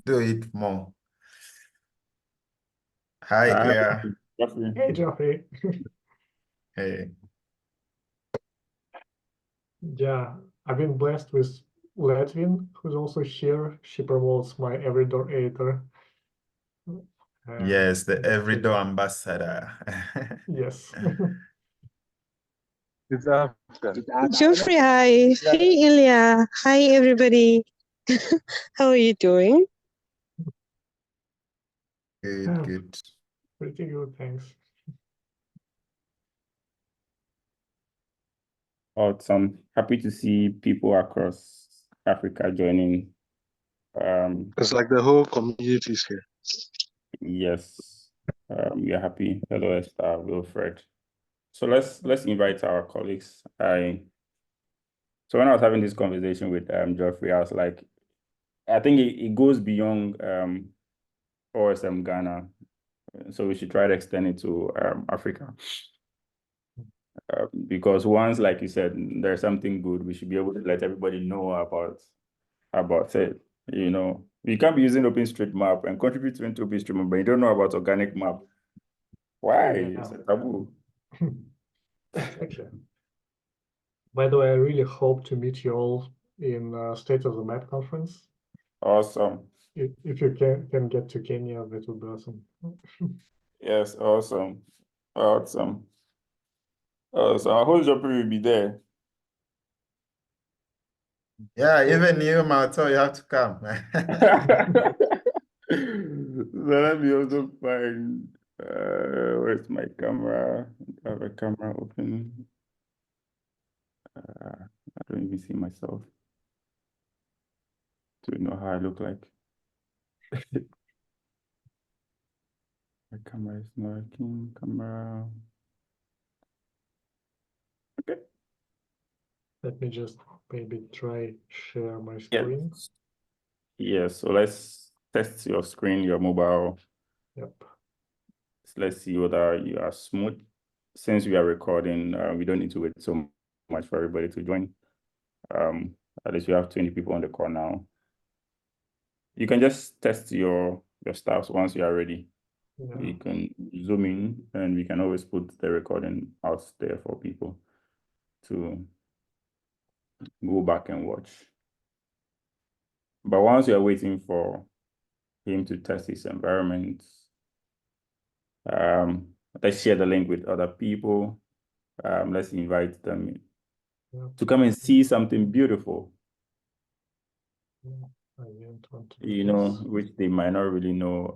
do it more. Hi, Hi, Ilya. Jeffrey. Hey, Geoffrey. Hey. Yeah, I've been blessed with Latvian, who's also here. She promotes my Everydoor editor. Yes, the That's pretty everyday cool. ambassador. Yes. It's after. Geoffrey, hi. Hey, Ilya. Hi, everybody. How are you doing? Good, good. Pretty good, thanks. Awesome. Happy to see people across Africa joining. It's like the whole community is here. Yes, we are happy. Hello, Esther, Wilfred. So let's invite our colleagues. So when I was having this conversation with Geoffrey, I was like, I think it goes beyond OSM Ghana. So we should try to extend it to Africa. Because once, like you said, there's something good, we should be able to let everybody know about it. You know, you can't be using OpenStreetMap and contributing to OpenStreetMap, but you don't know about organic map. Why? Yeah. It's a taboo. Exactly. By the way, I really hope to meet you all in State of the Map conference. Awesome. If you can get to Kenya, that would be awesome. Yes, awesome. Awesome. So our whole job will be there. Yeah, even you, Malto, you have to come. So let me also find where's my camera? I have a camera open. I don't even see myself. Do you know how I look like? My camera is not working. Camera. Okay. Let me just maybe try share my Yes. screen. Yes. So let's test your screen, your mobile. Yep. So let's see whether you are smooth. Since we are recording, we don't need to wait so much for everybody to join. At least we have 20 people on the call now. You can just test your stuff once you are ready. Yeah. We can zoom in and we can always put the recording out there for people to go back and watch. But once you're waiting for him to test his environment, let's share the link with other people. Let's invite them to come and see something beautiful, I didn't want to do you know, this. which they might not really know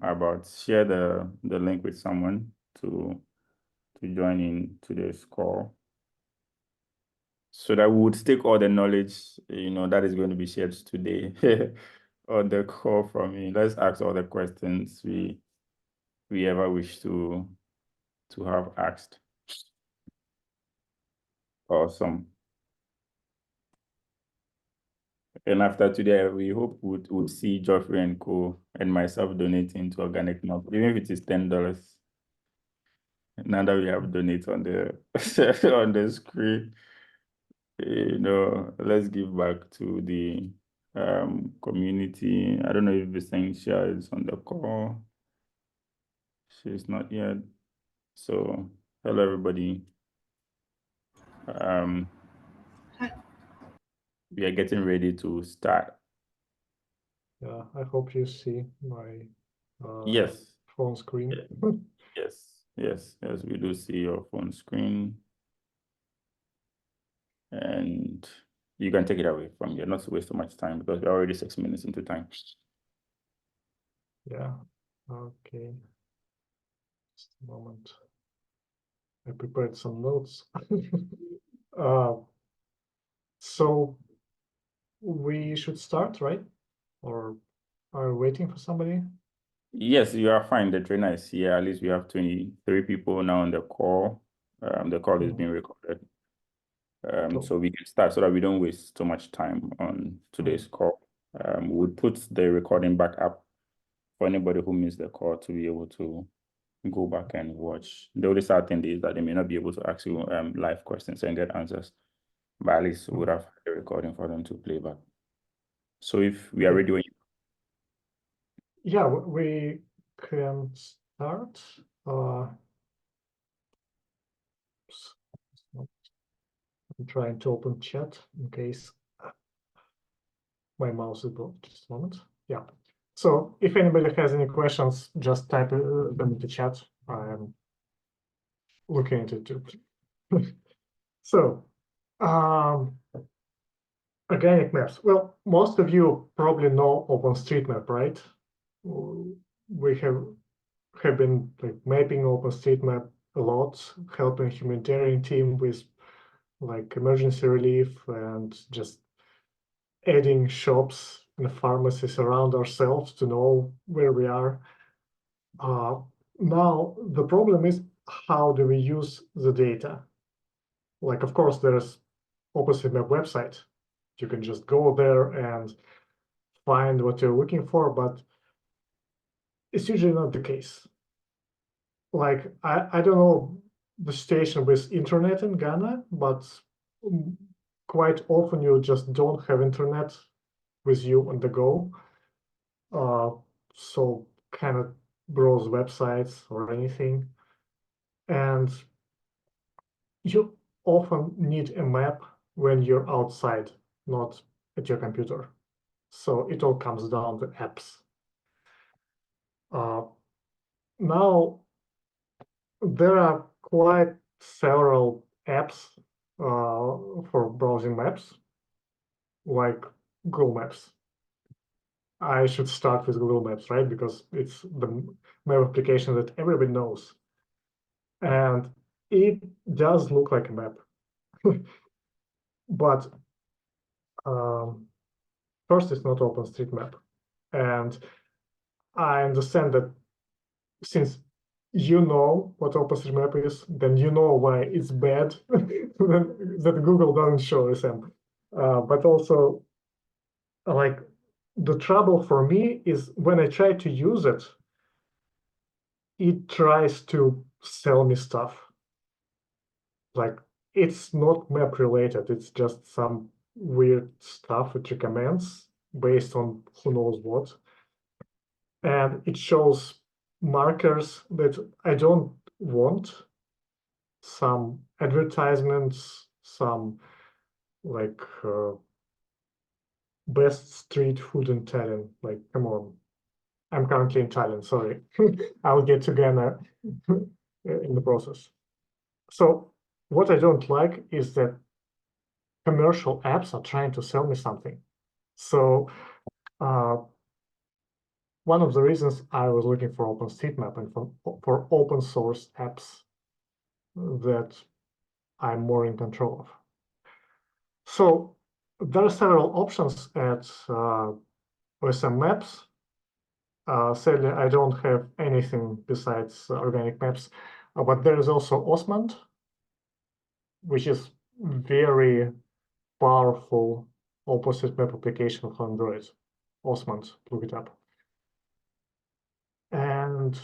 about. Share the link with someone to join in today's call, so that we would take all the knowledge, you know, that is going to be shared today on the call from me. Let's ask all the questions we ever wish to have asked. Awesome. And after today, we hope we'll see Geoffrey and Co. and myself donating to Organic Map, even if it is $10. Now that we have donated on the on the screen, you know, let's give back to the community. I don't know if Vicentia is on the call. She's not yet. So hello everybody. We are getting ready to start. Yeah, I hope you see my Yes. phone screen. Yes, we do see your phone screen. And you can take it away from here, not to waste so much time because we're already 6 minutes into time. Yeah, okay. Just a moment. I prepared some notes. So we should start, right? Or are we waiting for somebody? Yes, you are fine. The trainer is here. At least we have 23 people now on the call. The call is being recorded. So we can start so that we don't waste so much time on today's call. We'll put the recording back up for anybody who missed the call to be able to go back and watch. The only sad thing is that they may not be able to ask you live questions and get answers, but at least we would have the recording for them to play back. So if we are ready, when you yeah, we can start. I'm trying to open chat in case my mouse is blocked. Just a moment. Yeah. So if anybody has any questions, just type them in the chat. I'm looking at it too. So, organic maps. Well, most of you probably know OpenStreetMap, right? We have been like mapping OpenStreetMap a lot, helping humanitarian team with like emergency relief and just adding shops and pharmacies around ourselves to know where we are. Now the problem is, how do we use the data? Like, of course, there's OpenStreetMap website. You can just go there and find what you're looking for, but it's usually not the case. Like, I don't know the situation with internet in Ghana, but quite often you just don't have internet with you on the go. So cannot browse websites or anything. And you often need a map when you're outside, not at your computer. So it all comes down to apps. Now, there are quite several apps for browsing maps, like Google Maps. I should start with Google Maps, right? Because it's the map application that everybody knows. And it does look like a map. But first, it's not OpenStreetMap. And I understand that since you know what OpenStreetMap is, then you know why it's bad that Google doesn't show SM. But also, like, the trouble for me is when I try to use it, it tries to sell me stuff. Like, it's not map related, it's just some weird stuff it recommends based on who knows what. And it shows markers that I don't want, some advertisements, some like best street food in Tallinn. Like, come on. I'm currently in Thailand, sorry. I'll get to Ghana in the process. So what I don't like is that commercial apps are trying to sell me something. So one of the reasons I was looking for OpenStreetMap and for open source apps that I'm more in control of. So there are several options at OSM Maps. Sadly, I don't have anything besides organic maps, but there is also Osmand, which is very powerful OpenStreetMap application for Android. Osmand, look it up. And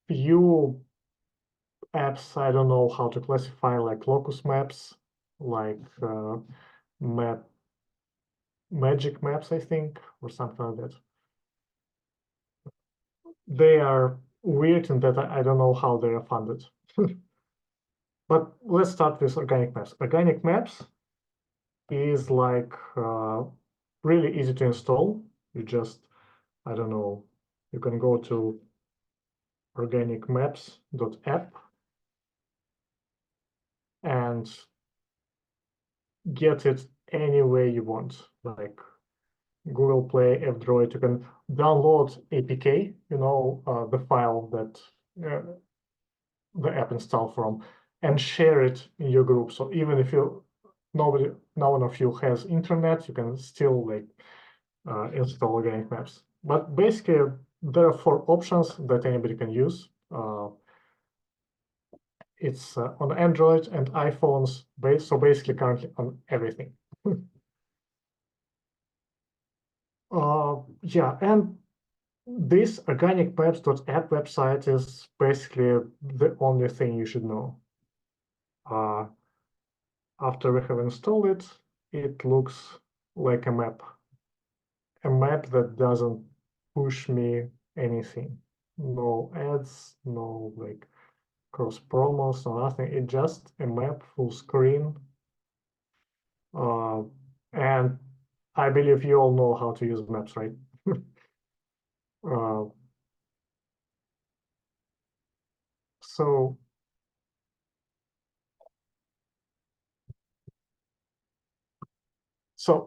few apps, I don't know how to classify, like Locus Maps, like Magic Maps, I think, or something like that. They are weird in that I don't know how they are funded. But let's start with organic maps. Organic maps is like really easy to install. You just, I don't know, you can go to organicmaps.app and get it any way you want, like Google Play, F-Droid. You can download APK, you know, the file that the app installed from, and share it in your group. So even if no one of you has internet, you can still like install organic maps. But basically, there are 4 options that anybody can use. It's on Android and iPhones, so basically currently on everything. Yeah, and this organicmaps.app website is basically the only thing you should know. After we have installed it, it looks like a map that doesn't push me anything. No ads, no like cross promos, no nothing. It's just a map full screen. And I believe you all know how to use maps, right? uh, so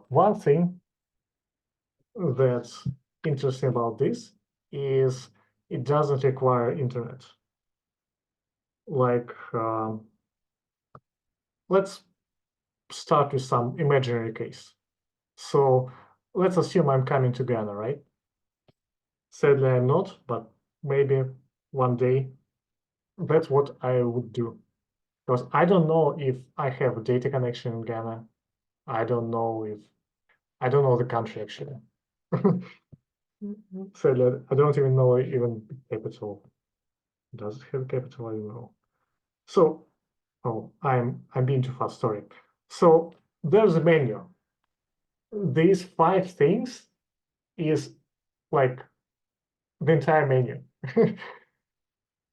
one thing that's interesting about this is it doesn't require internet. Like, let's start with some imaginary case. So let's assume I'm coming to Ghana, right? Sadly, I'm not, but maybe one day that's what I would do. Because I don't know if I have a data connection in Ghana. I don't know the country actually. Sadly, I don't even know even the capital. Does it have a capital? I don't know. So, oh, I'm being too fast, sorry. So there's a menu. These 5 things is like the entire menu.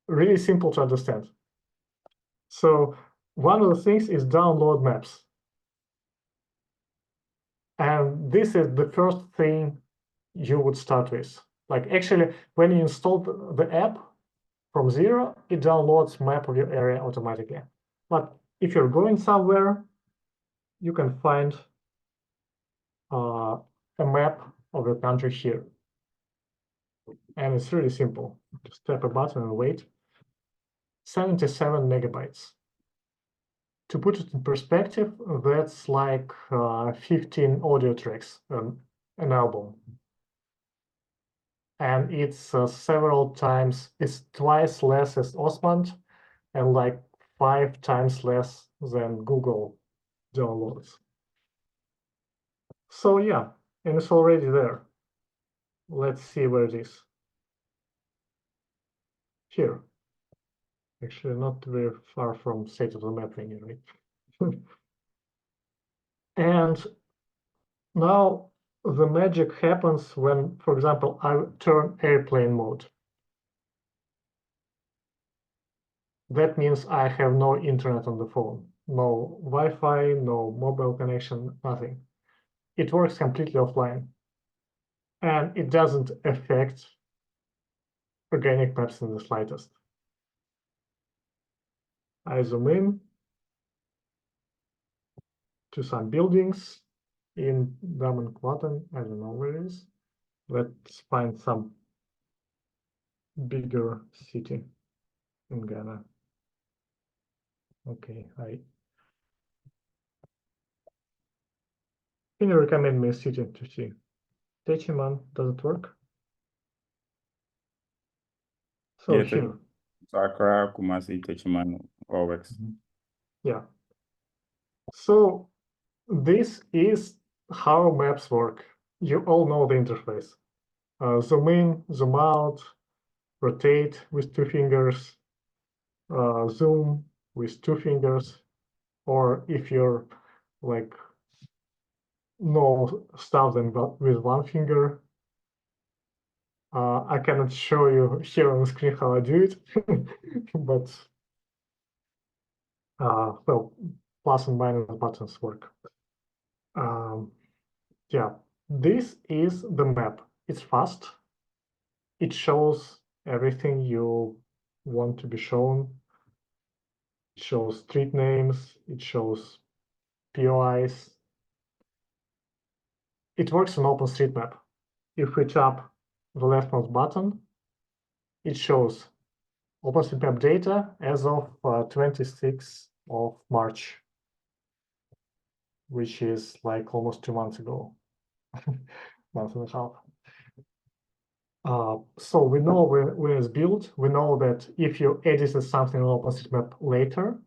Really simple to understand. So one of the things is download maps. And this is the first thing you would start with. Like actually, when you install the app from zero, it downloads map of your area automatically. But if you're going somewhere, you can find a map of your country here. And it's really simple. Just tap a button and wait. 77 megabytes. To put it in perspective, that's like 15 audio tracks, an album. And it's several times, it's twice less as Osmand and like 5 times less than Google downloads. So yeah, and it's already there. Let's see where it is. Here. Actually, not very far from state of the map anyway. And now the magic happens when, for example, I turn airplane mode. That means I have no internet on the phone, no Wi-Fi, no mobile connection, nothing. It works completely offline. And it doesn't affect organic maps in the slightest. I zoom in to some buildings in Daman-Quatan. I don't know where it is. Let's find some bigger city in Ghana. Okay, can you recommend me a city to see? Techiman, does it work? So Yeah, here. Accra, Kumasi, Techiman, all works. Yeah. So this is how maps work. You all know the interface. Zoom in, zoom out, rotate with 2 fingers, zoom with 2 fingers, or if you're like know stuff then with 1 finger. I cannot show you here on the screen how I do it, but well, plus and minus buttons work. Yeah, this is the map. It's fast. It shows everything you want to be shown. It shows street names. It shows POIs. It works on OpenStreetMap. If we tap the leftmost button, it shows OpenStreetMap data as of 26th of March, which is like almost 2 months ago, month and a half. So we know when it's built. We know that if you edited something on OpenStreetMap later,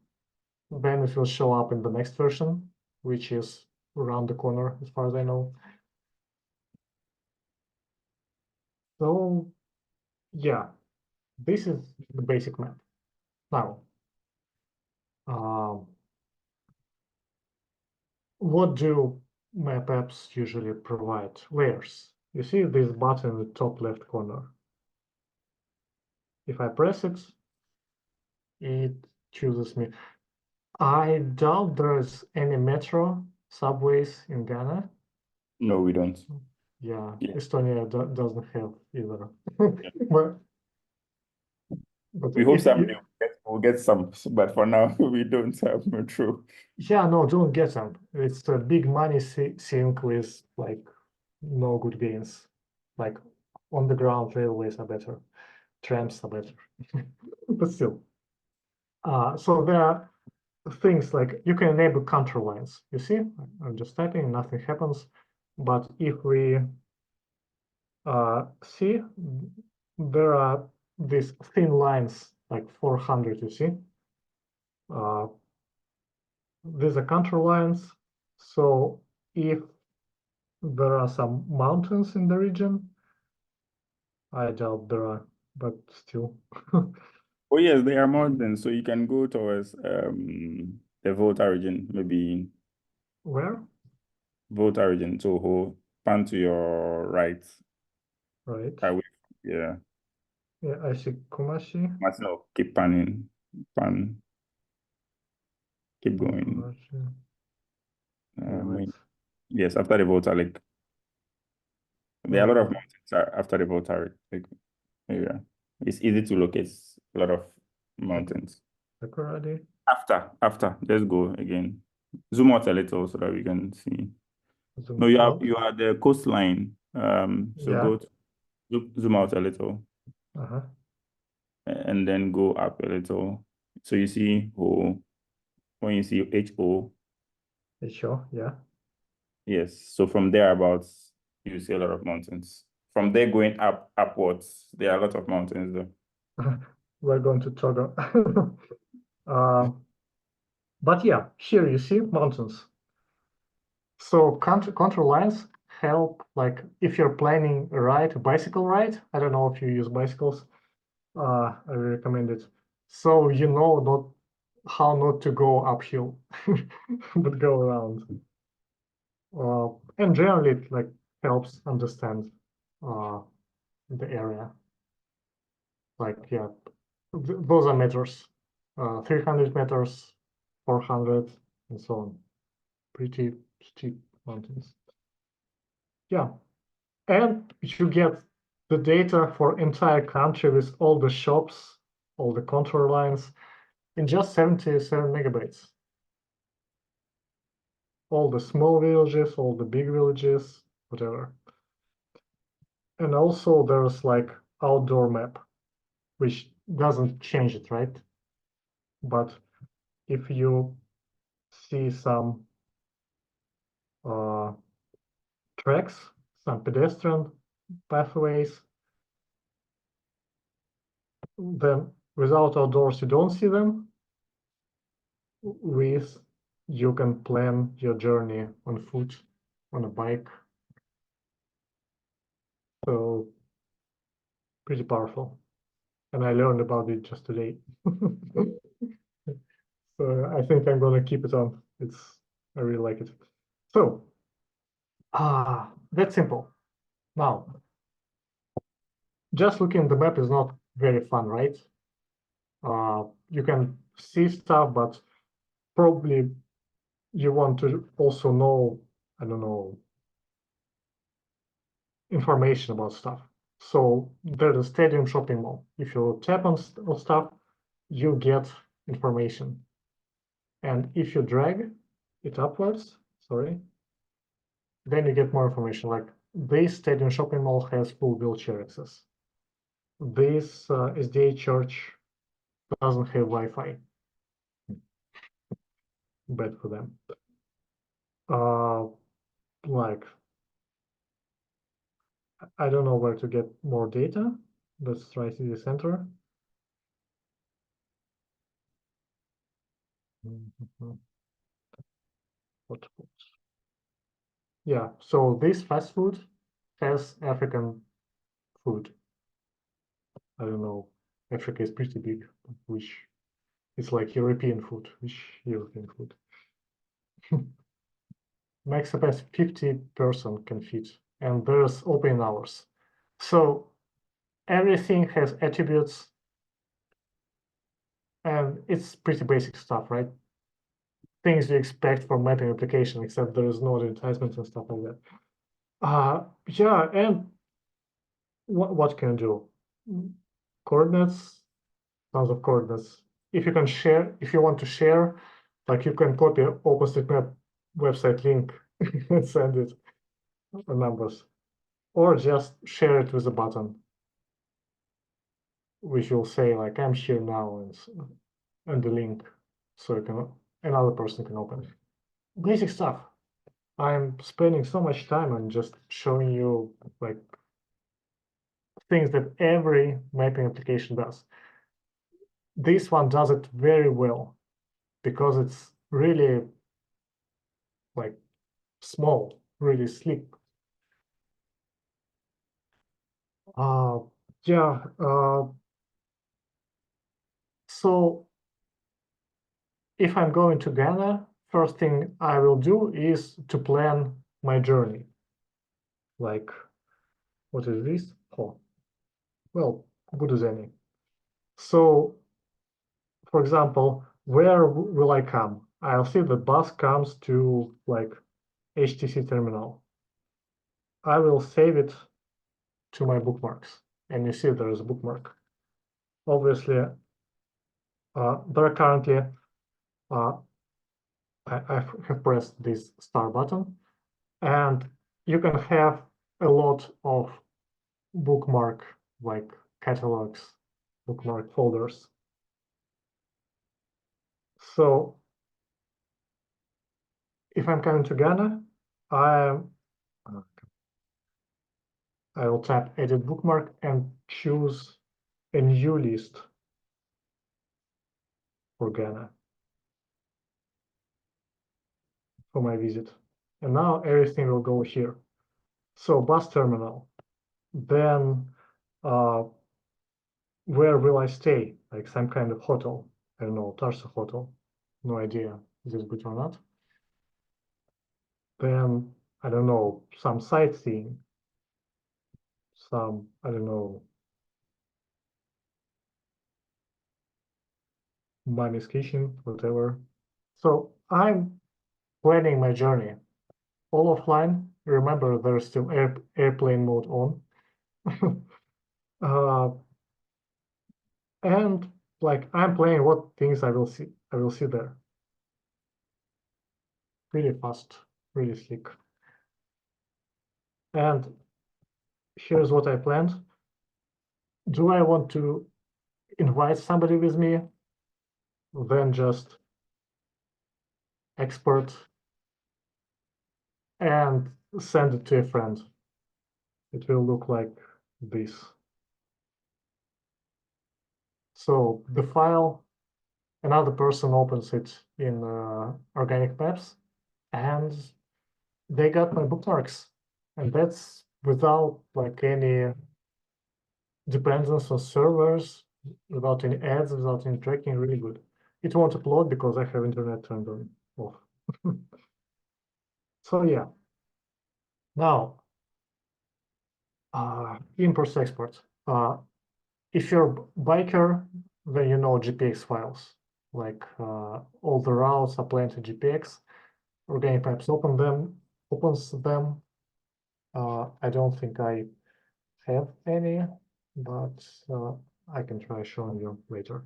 then it will show up in the next version, which is around the corner, as far as I know. So yeah, this is the basic map. Now, what do map apps usually provide? Layers. You see this button in the top left corner. If I press it, it chooses me. I doubt there's any metro subways in Ghana. No, we don't. Yeah, Yeah. Estonia doesn't have either. Yeah. But We hope if someday we'll get some, but for now we don't have metro. yeah, no, don't get them. It's a big money sink with like no good gains. Like on the ground railways are better, trams are better, but still. So there are things like you can enable contour lines. You see, I'm just typing, nothing happens. But if we see, there are these thin lines, like 400, you see. These are contour lines. So if there are some mountains in the region, I doubt there are, but still. Oh yes, there are mountains, so you can go towards the Volta region, maybe Where? Volta region. So pan to your right. Right. Yeah. Yeah, I see Kumashi. No, keep panning. Pan. Keep going. Kumashi. Yeah, Yes, after the Volta Lake. There are a lot of mountains after the Volta Lake area. It's easy to locate a lot of mountains. Sakuradi. After, let's go again. Zoom out a little so that we can see. Zoom No, out. you are the coastline. So Yeah. go zoom out a little, Uh-huh. and then go up a little. So you see when you see HO. Sure, yeah. Yes. So from thereabouts, you see a lot of mountains. From there going upwards, there are a lot of mountains there. We're going to Togo. But yeah, here you see mountains. So contour lines help, like if you're planning a ride, a bicycle ride. I don't know if you use bicycles. I recommend it. So you know not how not to go uphill, but go around. And generally it like helps understand the area. Like yeah, those are meters. 300 meters, 400, and so on. Pretty steep mountains. Yeah, and you get the data for entire country with all the shops, all the contour lines in just 77 megabytes. All the small villages, all the big villages, whatever. And also there's like outdoor map, which doesn't change it, right? But if you see some tracks, some pedestrian pathways, then without outdoors you don't see them. With you can plan your journey on foot, on a bike. So pretty powerful. And I learned about it just today. So I think I'm gonna keep it on. I really like it. So that's simple. Now, just looking at the map is not very fun, right? You can see stuff, but probably you want to also know, I don't know, information about stuff. So there's a stadium shopping mall. If you tap on stuff, you get information. And if you drag it upwards, sorry, then you get more information. Like this stadium shopping mall has full wheelchair access. This SDA church doesn't have Wi-Fi. Bad for them. Like, I don't know where to get more data. Let's try city center. Yeah, so this fast food has African food. I don't know. Africa is pretty big, which is like European food, which European food. Max capacity 50 person can fit and there's opening hours. So everything has attributes, and it's pretty basic stuff, right? Things you expect from mapping application, except there is no advertisements and stuff like that. Yeah, and what can you do? Coordinates, tons of coordinates. If you can share, if you want to share, like you can copy OpenStreetMap website link and send it the numbers, or just share it with a button, which will say like I'm here now and the link, so you can another person can open it. Basic stuff. I'm spending so much time on just showing you like things that every mapping application does. This one does it very well because it's really like small, really sleek. Yeah. So if I'm going to Ghana, first thing I will do is to plan my journey. Like, what is this? Oh, well, good as any. So, for example, where will I come? I'll see the bus comes to like HTC terminal. I will save it to my bookmarks, and you see there is a bookmark. Obviously, there are currently I have pressed this star button, and you can have a lot of bookmark like catalogs, bookmark folders. So if I'm coming to Ghana, I will tap edit bookmark and choose a new list for Ghana for my visit. And now everything will go here. So bus terminal, then where will I stay? Like some kind of hotel. I don't know, Tarso Hotel. No idea, is this good or not? Then, I don't know, some sightseeing. Some, I don't know, mommy's kitchen, whatever. So I'm planning my journey. All offline. Remember, there's still airplane mode on. And like I'm planning what things I will see. I will see there. Really fast, really slick. And here's what I planned. Do I want to invite somebody with me? Then just export and send it to a friend. It will look like this. So the file, another person opens it in Organic Maps, and they got my bookmarks. And that's without like any dependence on servers, without any ads, without any tracking, really good. It won't upload because I have internet turned on off. So yeah. Now, import export. If you're a biker, then you know GPX files. Like all the routes are planned in GPX. Organic Maps opens them. I don't think I have any, but I can try showing you later.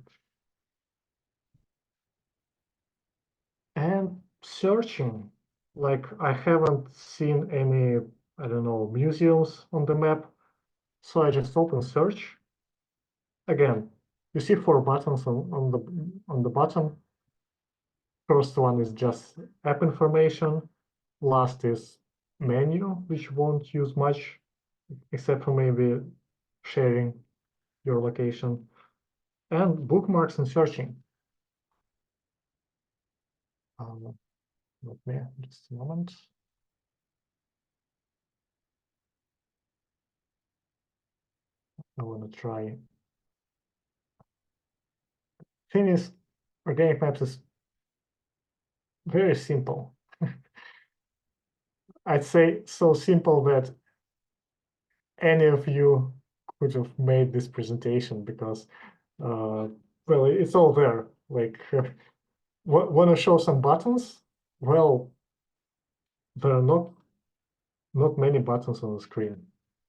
And searching, like I haven't seen any, I don't know, museums on the map. So I just open search. Again, you see 4 buttons on the bottom. First one is just app information. Last is menu, which won't use much, except for maybe sharing your location. And bookmarks and searching. Let me just a moment. I want to try. Thing is, Organic Maps is very simple. I'd say so simple that any of you could have made this presentation because, well, it's all there. Like, want to show some buttons? Well, there are not many buttons on the screen.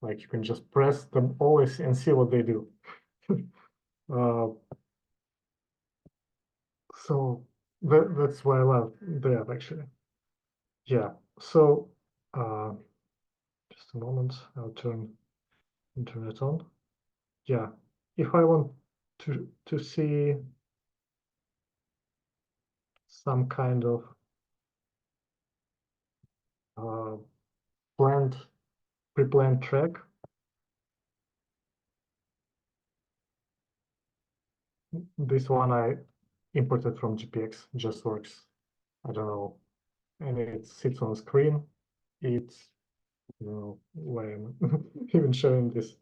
Like, you can just press them always and see what they do. So that's why I love that actually. Yeah. So just a moment, I'll turn internet on. Yeah. If I want to see some kind of pre-planned track, this one I imported from GPX, just works. I don't know, and it sits on the screen. It's, I don't know why I'm even showing this.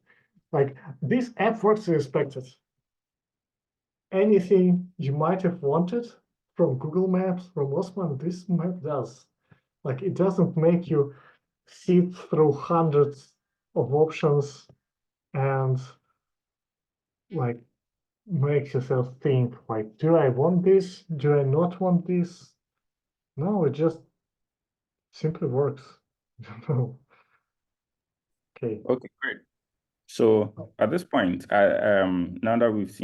Like, this app works as expected. Anything you might have wanted from Google Maps, from Osman, this map does. Like, it doesn't make you sit through hundreds of options and like make yourself think like, do I want this? Do I not want this? No, it just simply works. Okay. Okay, great. So at this point, I now that we've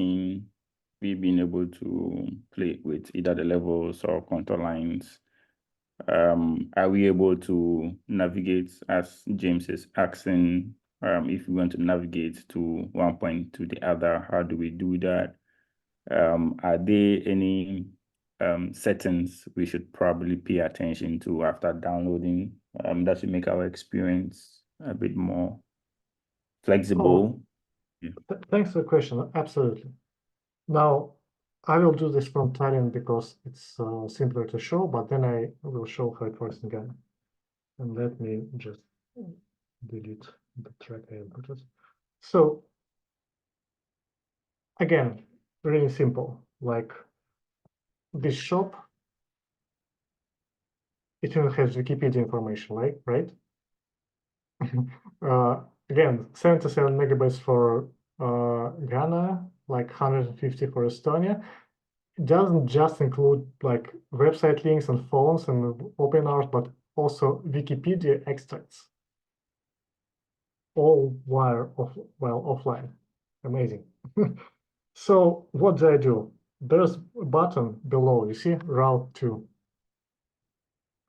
been able to play with either the levels or contour lines, are we able to navigate, as James is asking, if we want to navigate to one point to the other, how do we do that? Are there any settings we should probably pay attention to after downloading that should make our experience a bit more flexible? Thanks for the question. Absolutely. Now, I will do this from Tallinn because it's simpler to show, but then I will show how it works in Ghana. And let me just delete the track I inputted. So again, really simple. Like this shop, it even has Wikipedia information, right? Again, 77 megabytes for Ghana, like 150 for Estonia. It doesn't just include like website links and forums and open hours, but also Wikipedia extracts, all while offline. Amazing. So what do I do? There's a button below, you see, route to.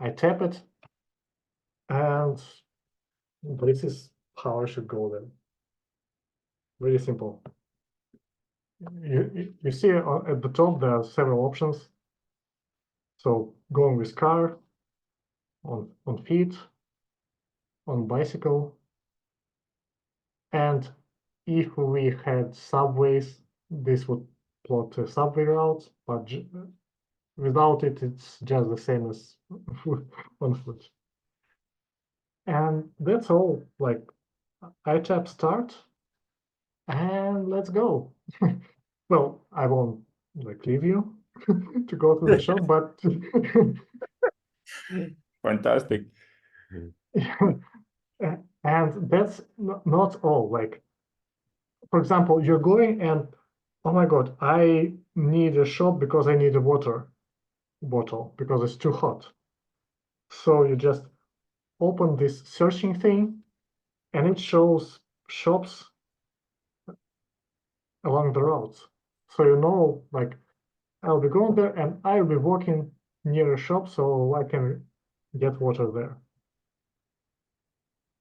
I tap it, and this is how I should go then. Really simple. You see at the top there are several options. So going with car, on feet, on bicycle, and if we had subways, this would plot a subway route, but without it, it's just the same as on foot. And that's all. Like, I tap start, and let's go. Well, I won't like leave you to go to the shop, but Fantastic. and that's not all. Like, for example, you're going and, oh my God, I need a shop because I need a water bottle because it's too hot. So you just open this searching thing and it shows shops along the roads. So you know, like, I'll be going there and I'll be walking near a shop so I can get water there.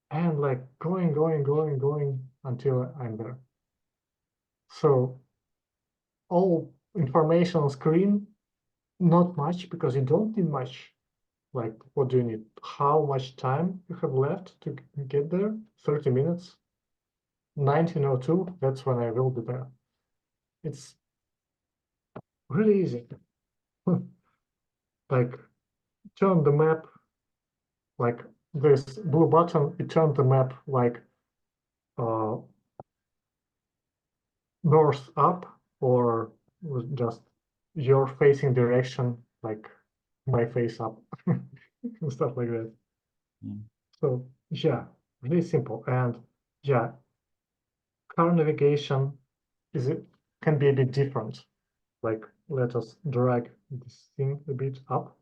And like going until I'm there. So all information on screen, not much because you don't need much. Like, what do you need? How much time you have left to get there? 30 minutes? 1902, that's when I will be there. It's really easy. Like, turn the map, like this blue button, it turned the map like north up, or just your facing direction, like my face up, and stuff like that. Mm. So yeah, really simple. And Yeah, car navigation can be a bit different. Like, let us drag this thing a bit up.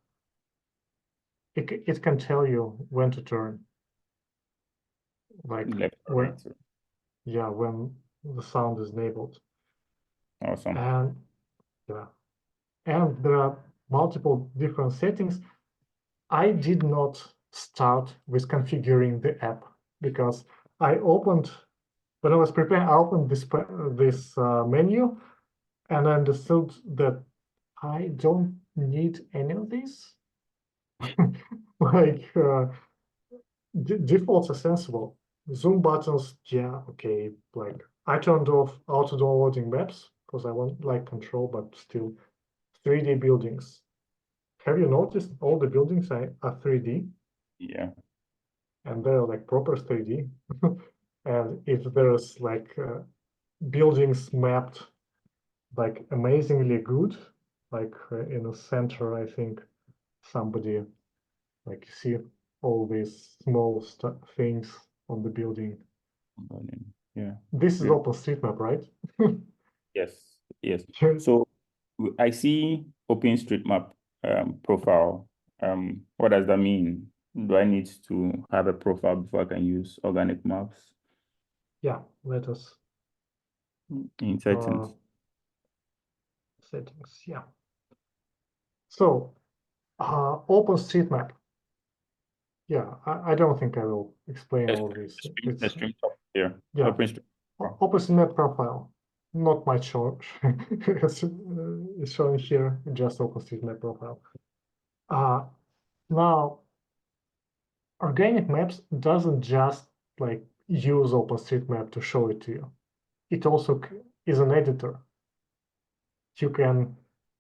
It can tell you when to turn. Like Left or when, right. yeah, when the sound is enabled. Awesome. And yeah, and there are multiple different settings. I did not start with configuring the app because I opened, when I was preparing, I opened this menu and I understood that I don't need any of this. Like defaults are sensible. Zoom buttons, yeah, okay. Like I turned off auto downloading maps because I want like control, but still 3D buildings. Have you noticed all the buildings are 3D Yeah. and they're like proper 3D? And if there's like buildings mapped like amazingly good, like in the center, I think somebody like see all these small things on the building. Yeah. This is Good. OpenStreetMap, right? Yes. Yes. So I see OpenStreetMap profile. What does that mean? Do I need to have a profile before I can use organic maps Yeah, let us in settings? settings. Yeah. So OpenStreetMap. Yeah, I don't think I will explain all of this. The It's stream top here. yeah, OpenStreetMap. OpenStreetMap profile. Not much show. It's showing here just OpenStreetMap profile. Now organic maps doesn't just like use OpenStreetMap to show it to you. It also is an editor. You can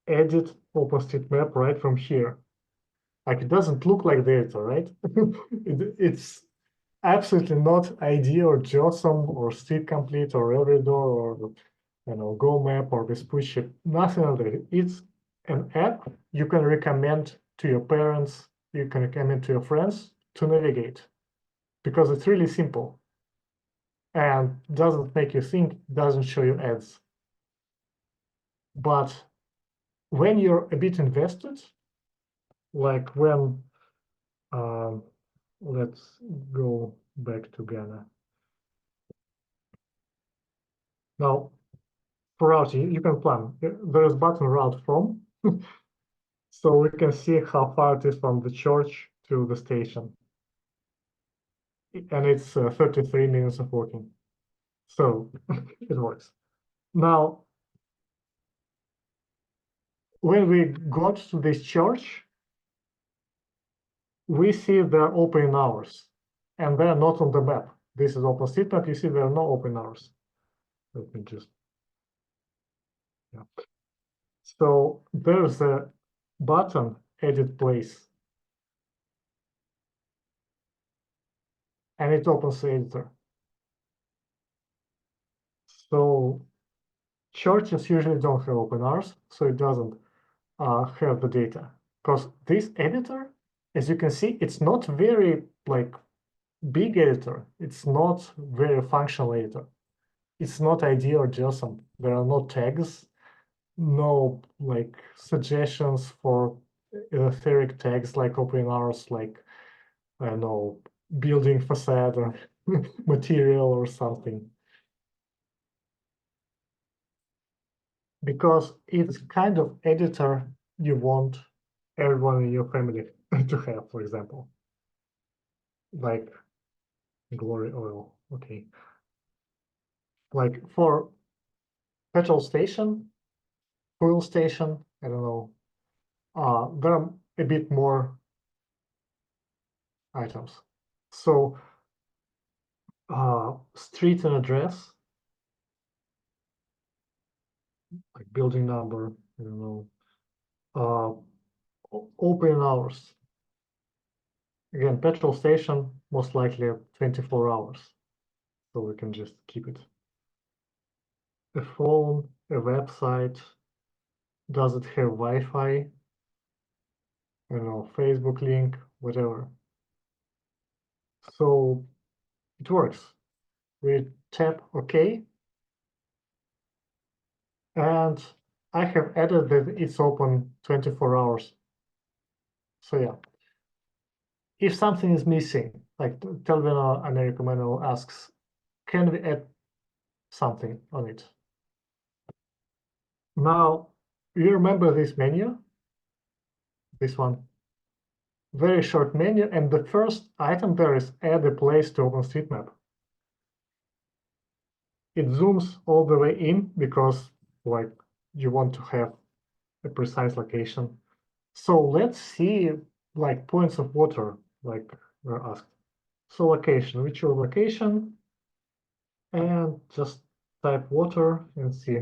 edit OpenStreetMap right from here. Like it doesn't look like the editor, right? It's absolutely not ID or JSON or Street Complete or Elridor or Go Map or this push it. Nothing of that. It's an app you can recommend to your parents, you can recommend to your friends to navigate because it's really simple and doesn't make you think, doesn't show you ads. But when you're a bit invested, like when, let's go back to Ghana. Now, for route, you can plan. There is button route from, so we can see how far it is from the church to the station. And it's 33 minutes of walking. So it works. Now, when we got to this church, we see their opening hours, and they're not on the map. This is OpenStreetMap. You see there are no open hours. Let me just, yeah. So there's a button, edit place, and it opens the editor. So churches usually don't have open hours, so it doesn't have the data. Because this editor, as you can see, it's not very like big editor. It's not very functional editor. It's not ID or JSON. There are no tags, no like suggestions for etheric tags like open hours, like I don't know, building facade or material or something. Because it's kind of editor you want everyone in your family to have, for example. Like glory oil, okay. Like for petrol station, fuel station, I don't know. There are a bit more items. So street and address, like building number, I don't know. Open hours. Again, petrol station, most likely 24 hours. So we can just keep it. A phone, a website, does it have Wi-Fi? I don't know, Facebook link, whatever. So it works. We tap OK. And I have added that it's open 24 hours. So yeah. If something is missing, like Telvina America Manual asks, can we add something on it? Now, you remember this menu? This one. Very short menu, and the first item there is add a place to OpenStreetMap. It zooms all the way in because like you want to have a precise location. So let's see like points of water, like we're asked. So location, which your location, and just type water and see.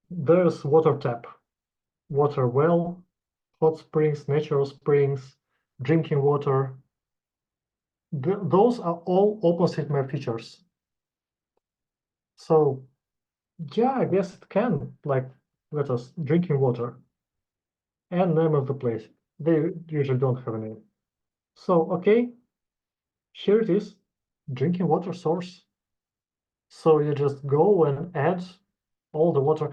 There's water tap, water well, hot springs, natural springs, drinking water. Those are all OpenStreetMap features. So yeah, I guess it can like let us drinking water and name of the place. They usually don't have a name. So okay, here it is, drinking water source. So you just go and add all the water.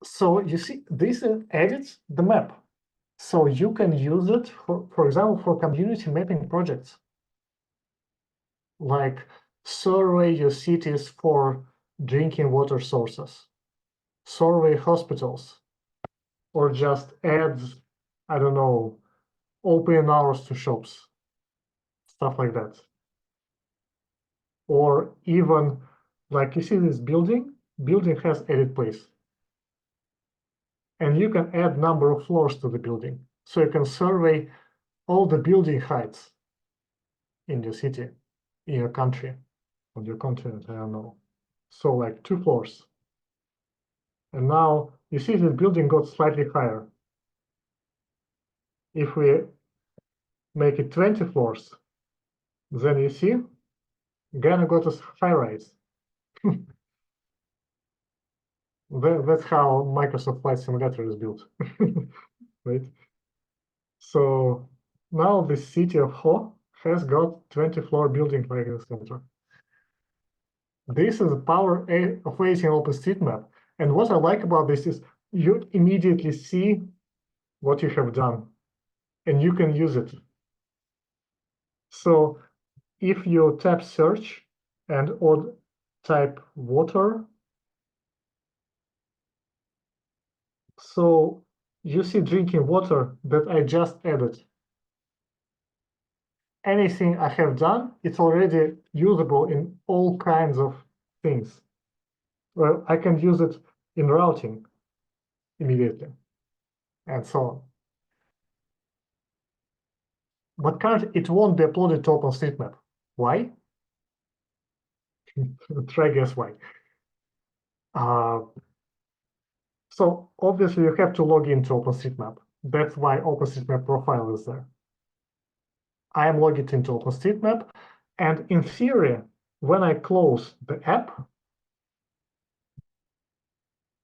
So you see, this edits the map. So you can use it, for example, for community mapping projects. Like survey your cities for drinking water sources, survey hospitals, or just add, I don't know, open hours to shops, stuff like that. Or even, like you see this building has edit place. And you can add number of floors to the building. So you can survey all the building heights in your city, in your country, on your continent, I don't know. So like 2 floors. And now you see the building got slightly higher. If we make it 20 floors, then you see Ghana got a high rise. That's how Microsoft Flight Simulator is built, right? So now the city of Ho has got 20-floor building right in the center. This is the power of using OpenStreetMap. And what I like about this is you immediately see what you have done, and you can use it. So if you tap search and or type water, so you see drinking water that I just added. Anything I have done, it's already usable in all kinds of things. Well, I can use it in routing immediately, and so on. But currently, it won't be uploaded to OpenStreetMap. Why? Try guess why. So obviously, you have to log into OpenStreetMap. That's why OpenStreetMap profile is there. I am logged into OpenStreetMap, and in theory, when I close the app,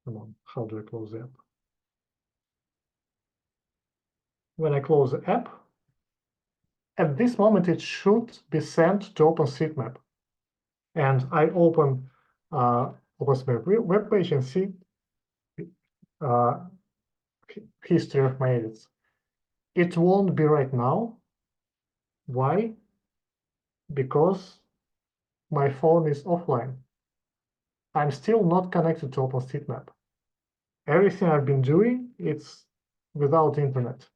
come on, how do I close the app? When I close the app, at this moment, it should be sent to OpenStreetMap. And I open OpenStreetMap webpage and see history of my edits. It won't be right now. Why? Because my phone is offline. I'm still not connected to OpenStreetMap. Everything I've been doing, it's without internet.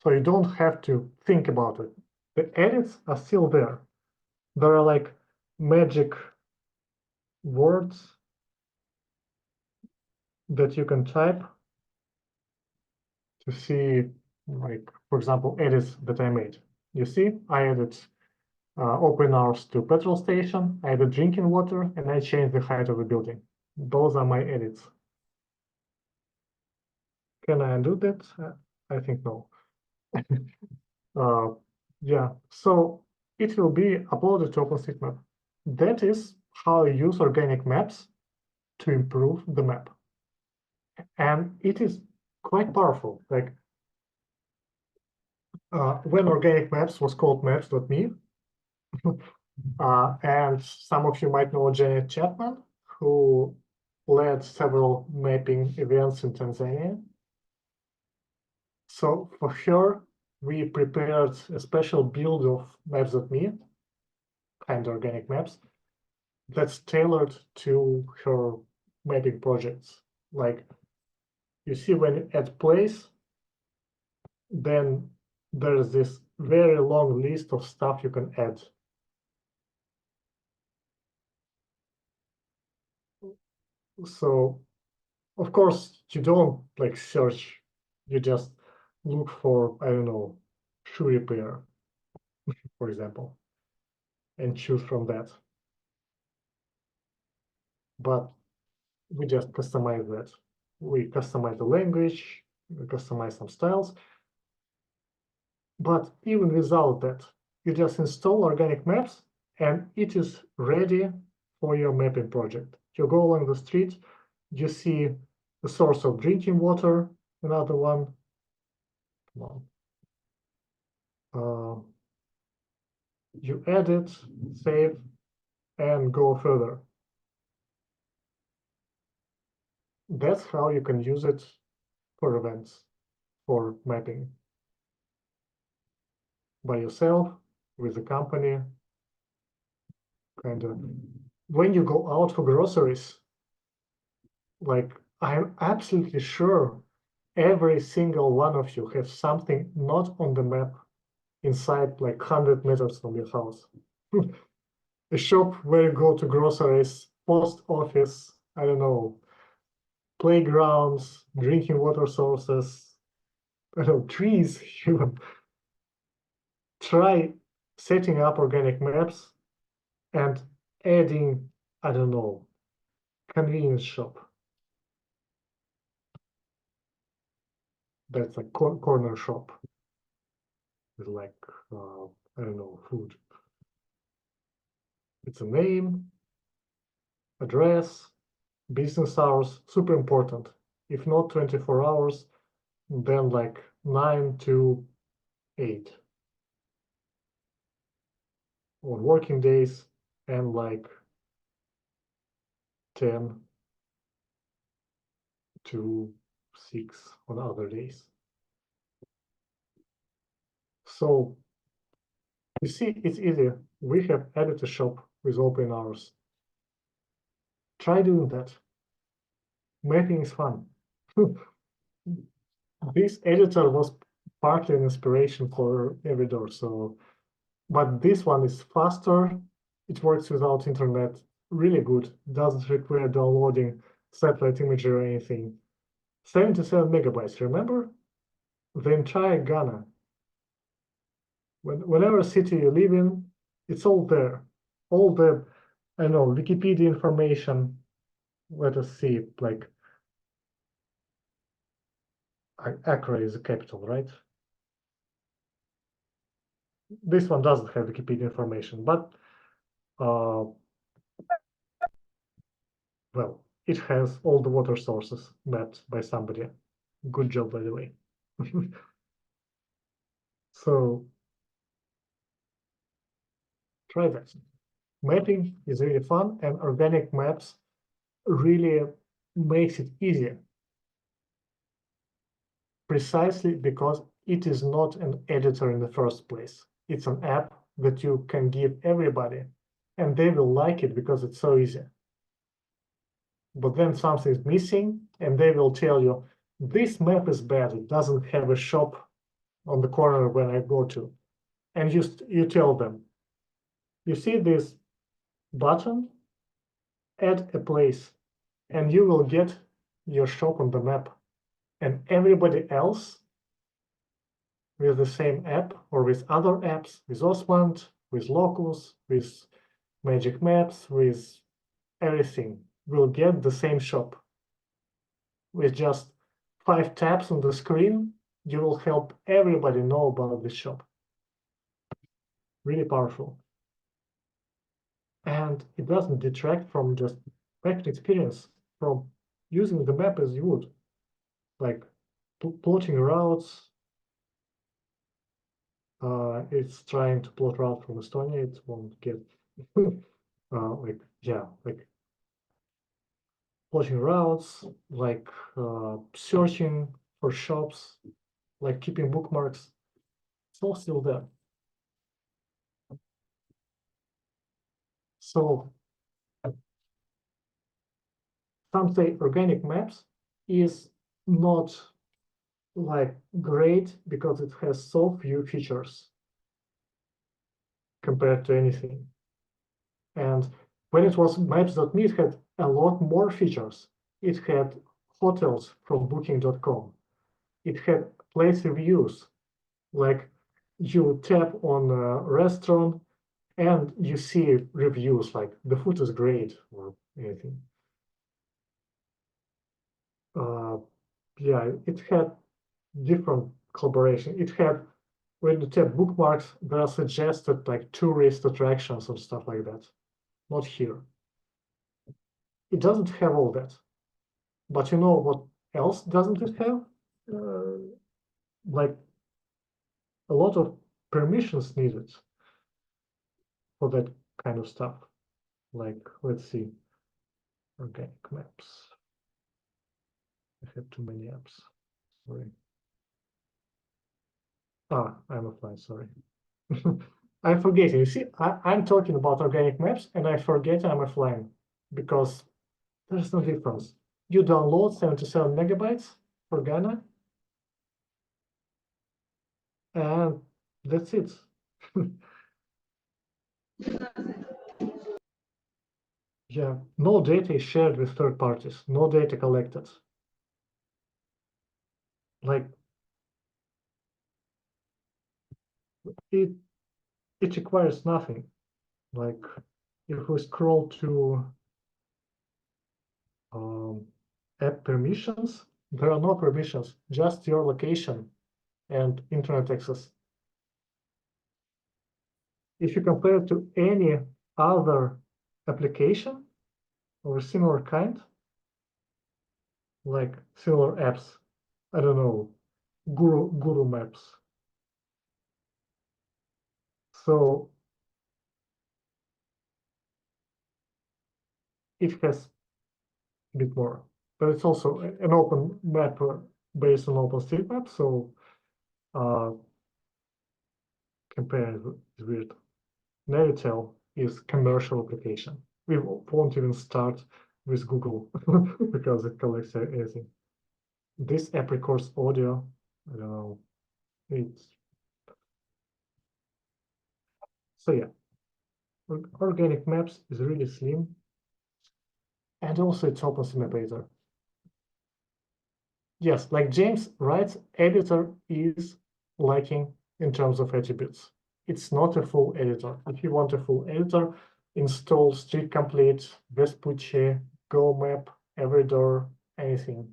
So you don't have to think about it. The edits are still there. There are like magic words that you can type to see, like, for example, edits that I made. You see, I added open hours to petrol station, I added drinking water, and I changed the height of the building. Those are my edits. Can I undo that? I think no. Yeah, so it will be uploaded to OpenStreetMap. That is how I use organic maps to improve the map. And it is quite powerful. Like when organic maps was called maps.me, And some of you might know Janet Chapman, who led several mapping events in Tanzania. So for her, we prepared a special build of Maps.me, kind of organic maps, that's tailored to her mapping projects. Like you see when you add place, then there's this very long list of stuff you can add. So of course you don't like search, you just look for, I don't know, shoe repair, for example, and choose from that. But we just customize that. We customize the language, we customize some styles. But even without that, you just install organic maps and it is ready for your mapping project. You go along the street, you see the source of drinking water, another one. Come on. You add it, save, and go further. That's how you can use it for events, for mapping. By yourself, with a company. Kind of. When you go out for groceries, like I'm absolutely sure every single one of you have something not on the map inside like 100 meters from your house. A shop where you go to groceries, post office, I don't know, playgrounds, drinking water sources, I don't know, trees even. Try setting up organic maps and adding, I don't know, convenience shop. That's a corner shop with like, I don't know, food. It's a name, address, business hours, super important. If not 24 hours, then like 9 to 8 on working days and like 10 to 6 on other days. So you see, it's easy. We have added a shop with open hours. Try doing that. Mapping is fun. This editor was partly an inspiration for Everydor, so, but this one is faster. It works without internet, really good. Doesn't require downloading satellite imagery or anything. 77 megabytes, remember? The entire Ghana. Whenever city you live in, it's all there. All the, I know, Wikipedia information. Let us see, like, Accra is the capital, right? This one doesn't have Wikipedia information, but well, it has all the water sources mapped by somebody. Good job, by the way. So try that. Mapping is really fun, and organic maps really makes it easier. Precisely because it is not an editor in the first place. It's an app that you can give everybody, and they will like it because it's so easy. But then something is missing, and they will tell you, this map is bad, it doesn't have a shop on the corner when I go to. And you tell them, you see this button, add a place, and you will get your shop on the map. And everybody else with the same app or with other apps, with Osmand, with Locus, with Magic Maps, with everything, will get the same shop. With just 5 taps on the screen, you will help everybody know about this shop. Really powerful. And it doesn't detract from just mapping experience, from using the map as you would, like plotting routes, it's trying to plot route from Estonia. It won't get like plotting routes, like searching for shops, like keeping bookmarks. It's all still there. So some say organic maps is not like great because it has so few features compared to anything. And when it was maps.me, it had a lot more features. It had hotels from booking.com. It had place reviews, like you tap on a restaurant and you see reviews like the food is great or anything. Yeah, it had different collaboration. It had, when you tap bookmarks, there are suggested like tourist attractions and stuff like that. Not here. It doesn't have all that. But you know what else doesn't it have? Like a lot of permissions needed for that kind of stuff. Like, let's see, organic maps. I have too many apps. Sorry. I'm offline, sorry. I'm forgetting. You see, I'm talking about organic maps and I forget I'm offline because there's no difference. You download 77 megabytes for Ghana and that's it. Yeah, no data is shared with third parties, no data collected. Like it requires nothing. Like if we scroll to app permissions, there are no permissions, just your location and internet access. If you compare it to any other application of a similar kind, like similar apps, I don't know, Guru Maps. So it has a bit more, but it's also an open map based on OpenStreetMap, so compared is weird. Navitel is commercial application. We won't even start with Google because it collects everything. This app records audio. I don't know. It's so yeah. Organic Maps is really slim, and also it's OpenStreetMap editor. Yes, like James writes, editor is lacking in terms of attributes. It's not a full editor. If you want a full editor, install Street Complete, Vespucci, Go Map, Everydoor, anything.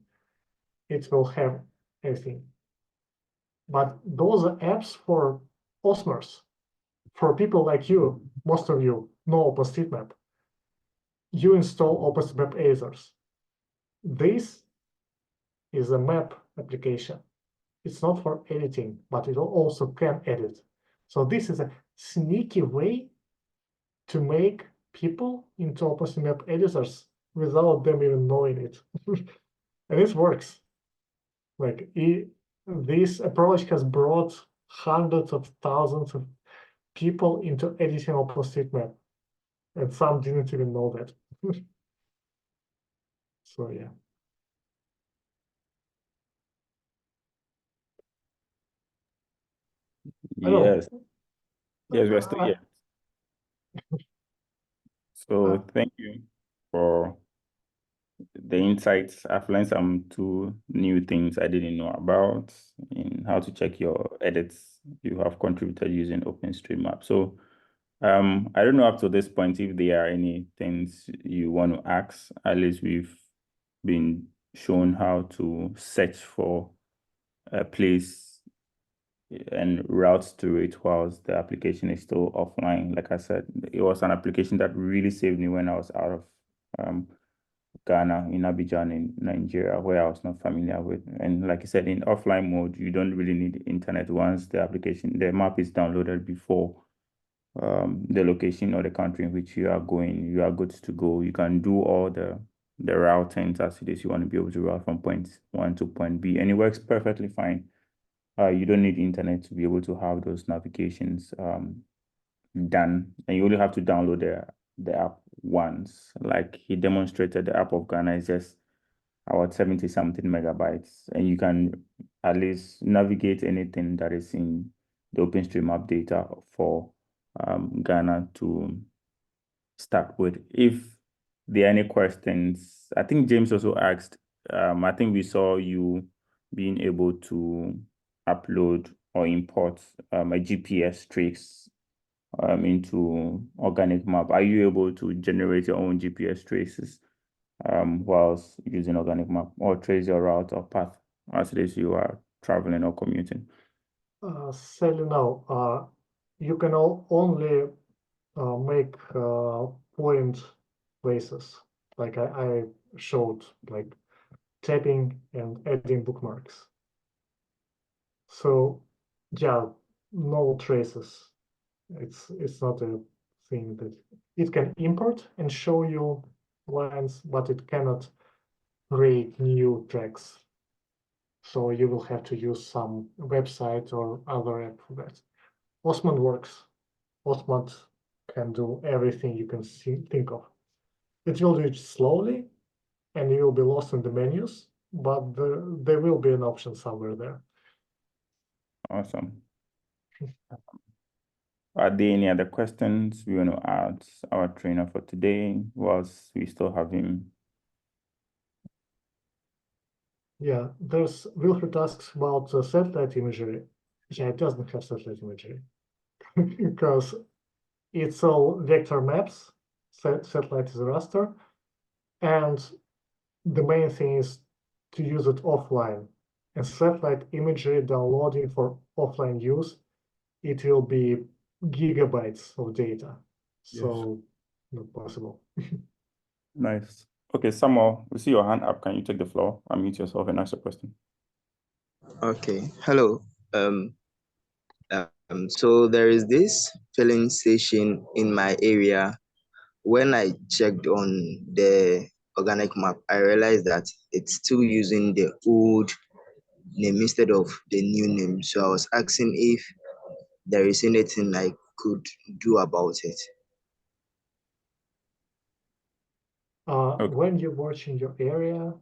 It will have everything. But those are apps for Osmers, for people like you. Most of you know OpenStreetMap. You install OpenStreetMap editors. This is a map application. It's not for editing, but it also can edit. So this is a sneaky way to make people into OpenStreetMap editors without them even knowing it. And it works. Like this approach has brought hundreds of thousands of people into editing OpenStreetMap, and some didn't even know that. So yeah. Yes. Yes, we're still here. So Uh, thank you for the insights. I've learned some 2 new things I didn't know about in how to check your edits you have contributed using OpenStreetMap. So I don't know up to this point if there are any things you want to ask. At least we've been shown how to search for a place and routes to it whilst the application is still offline. Like I said, it was an application that really saved me when I was out of Ghana, in Abidjan, in Nigeria, where I was not familiar with. And like I said, in offline mode, you don't really need internet once the map is downloaded before the location or the country in which you are going. You are good to go. You can do all the routings as it is. You want to be able to route from point 1 to point B, and it works perfectly fine. You don't need internet to be able to have those navigations done, and you only have to download the app once. Like he demonstrated, the app of Ghana is just about 70 something megabytes, and you can at least navigate anything that is in the OpenStreetMap data for Ghana to start with. If there are any questions, I think James also asked, I think we saw you being able to upload or import a GPS trace into organic map. Are you able to generate your own GPS traces whilst using organic map, or trace your route or path as it is you are traveling or commuting? Sadly, no. You can only make point places. Like I showed, like tapping and adding bookmarks. So yeah, no traces. It's not a thing that it can import and show you lines, but it cannot create new tracks. So you will have to use some website or other app for that. Osmond works. Osmond can do everything you can think of. It will do it slowly, and you will be lost in the menus, but there will be an option somewhere there. Awesome. Are there any other questions we want to add our trainer for today whilst we still have him? Yeah, there's Wilfred asks about satellite imagery. Yeah, it doesn't have satellite imagery because it's all vector maps. Satellite is a raster, and the main thing is to use it offline. And satellite imagery downloading for offline use, it will be gigabytes of data. So not possible. Nice. Okay, Samuel, we see your hand up. Can you take the floor, unmute yourself and ask a question? Okay, hello. So there is this filling station in my area. When I checked on the organic map, I realized that it's still using the old name instead of the new name. So I was asking if there is anything I could do about it. Okay. When you're watching your area,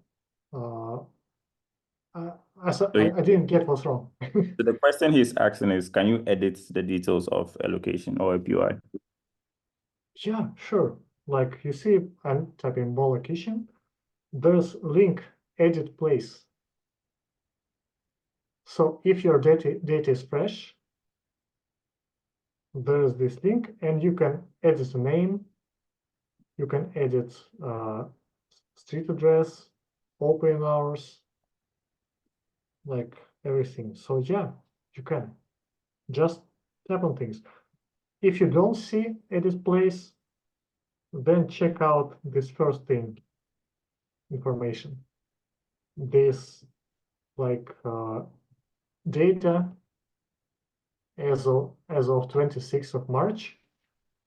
So I didn't get what's wrong. so the question he's asking is, can you edit the details of a location or a POI? Yeah, sure. Like you see, I'm typing more location. There's link edit place. So if your data is fresh, there's this link, and you can edit the name. You can edit street address, opening hours, like everything. So yeah, you can just tap on things. If you don't see edit place, then check out this first thing, information. This like data as of 26th of March.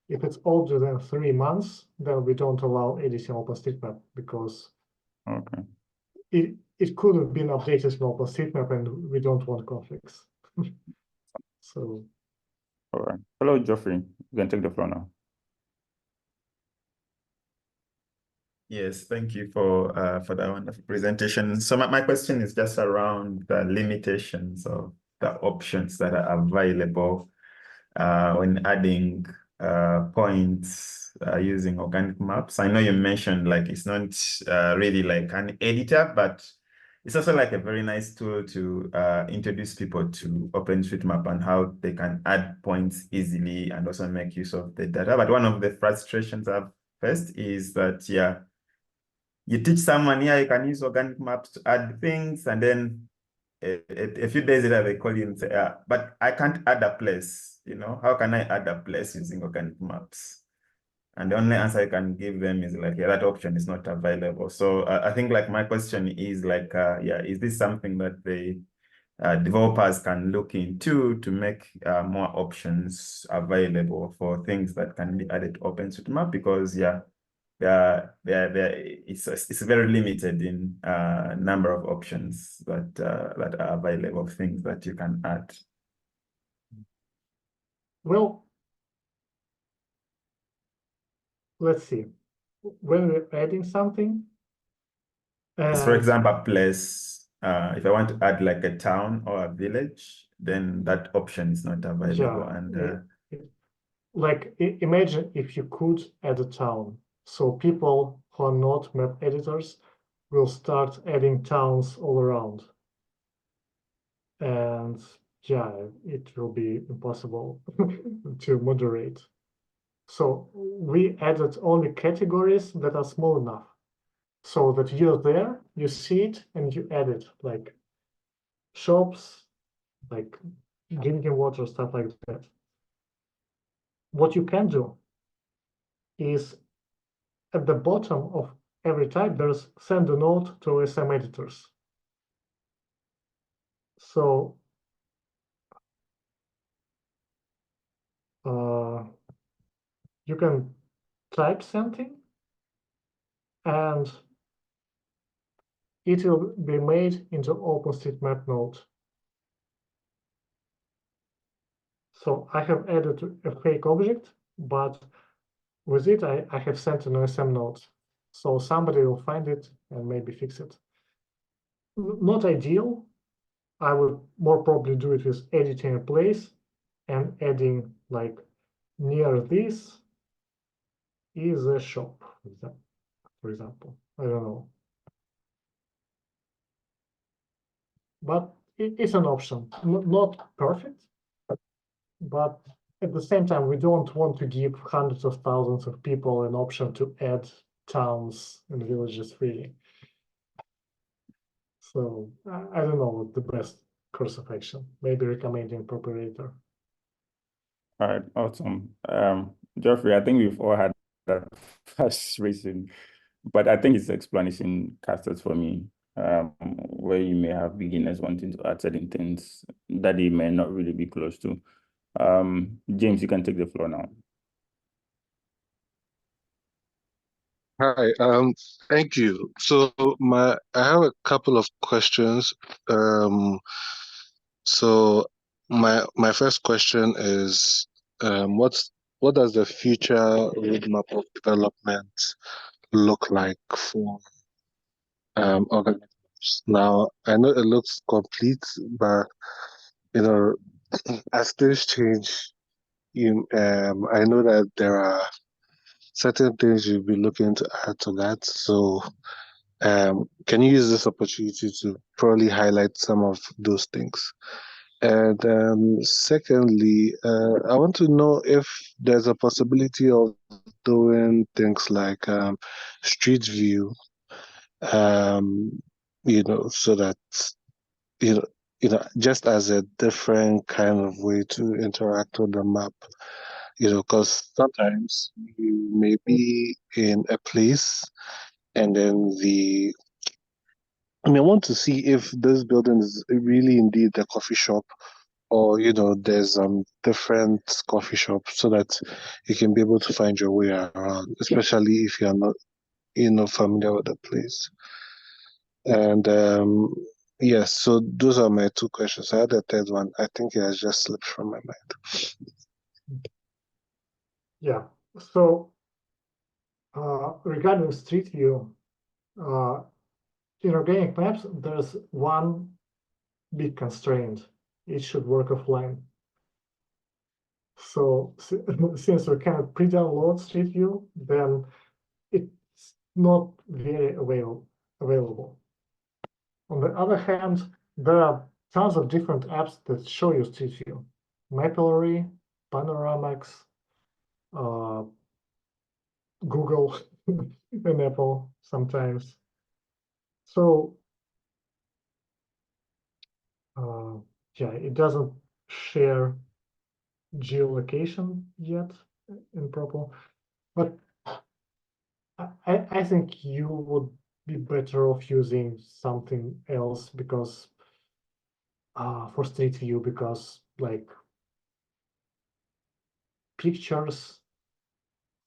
If it's older than 3 months, then we don't allow editing OpenStreetMap because Okay. it could have been updated in OpenStreetMap, and we don't want conflicts. So All right. Hello, Geoffrey. You can take the floor now. Yes, thank you for that wonderful presentation. So my question is just around the limitations of the options that are available when adding points using organic maps. I know you mentioned like it's not really like an editor, but it's also like a very nice tool to introduce people to OpenStreetMap and how they can add points easily and also make use of the data. But one of the frustrations I've faced is that, yeah, you teach someone, yeah, you can use organic maps to add things, and then a few days later they call you and say, yeah, but I can't add a place. You know, how can I add a place using organic maps? And the only answer I can give them is like, yeah, that option is not available. So I think like my question is like, yeah, is this something that the developers can look into to make more options available for things that can be added to OpenStreetMap? Because yeah, it's very limited in number of options that are available, things that you can add. Well, let's see. When we're adding something, So for and example, a place, if I want to add like a town or a village, then that option is not available. yeah, And like imagine if you could add a town, so people who are not map editors will start adding towns all around, and yeah, it will be impossible to moderate. So we added only categories that are small enough so that you're there, you see it, and you add it, like shops, like drinking water, stuff like that. What you can do is at the bottom of every type, there's send a note to OSM editors. So you can type something and it will be made into OpenStreetMap node. So I have added a fake object, but with it, I have sent an OSM node. So somebody will find it and maybe fix it. Not ideal. I would more probably do it with editing a place and adding like near this is a shop, for example. I don't know. But it's an option, not perfect, but at the same time, we don't want to give hundreds of thousands of people an option to add towns and villages freely. So I don't know what the best course of action. Maybe recommending preparator. All right, awesome. Geoffrey, I think we've all had that frustration, but I think it's explanation casted for me, where you may have beginners wanting to add certain things that they may not really be close to. James, you can take the floor now. Hi, thank you. So I have a couple of questions. So my first question is, what does the future roadmap of development look like for organisms? Now, I know it looks complete, but you know, as things change, I know that there are certain things you'll be looking to add to that. So, can you use this opportunity to probably highlight some of those things? And secondly, I want to know if there's a possibility of doing things like street view, so that just as a different kind of way to interact with the map. Because sometimes you may be in a place and then I want to see if this building is really indeed a coffee shop, or there's different coffee shops, so that you can be able to find your way around, especially if you're not familiar with the place. And yes, so those are my two questions. I had a third one. I think it has just slipped from my mind. Yeah. So regarding Street View, in organic maps, there's one big constraint. It should work offline. So since we cannot pre-download Street View, then it's not very available. On the other hand, there are tons of different apps that show you Street View. Mapillary, Panoramax, Google and Apple sometimes. So yeah, it doesn't share geolocation yet in proper, but I think you would be better off using something else because for Street View, because like pictures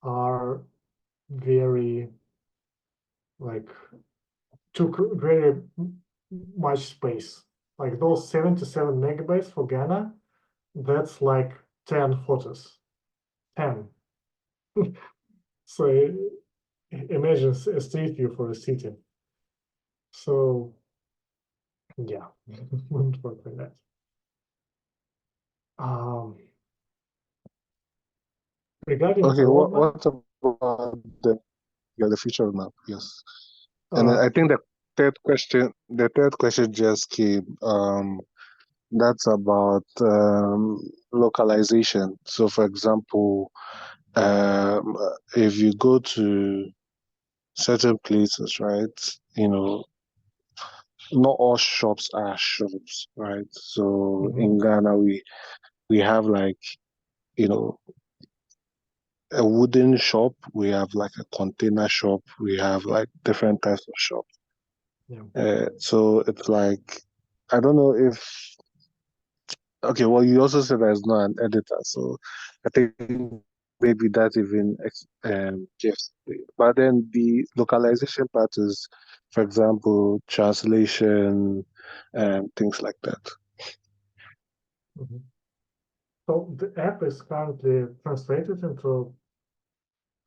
are very like took very much space. Like those 77 megabytes for Ghana, that's like 10 photos. 10. So imagine a Street View for a city. So yeah, wouldn't work like that. Regarding Okay, roadmap, what about the future map? Yes. And then uh, I think the third question just came. That's about localization. So, for example, if you go to certain places, right? You know, not all shops are shops, right? So mhm, in Ghana, we have like, you know, a wooden shop. We have like a container shop. We have like different types of shops. yeah. So it's like, I don't know if okay, well, you also said there's not an editor, so I think maybe that even gives. But then the localization part is, for example, translation and things like that. Mhm. So the app is currently translated into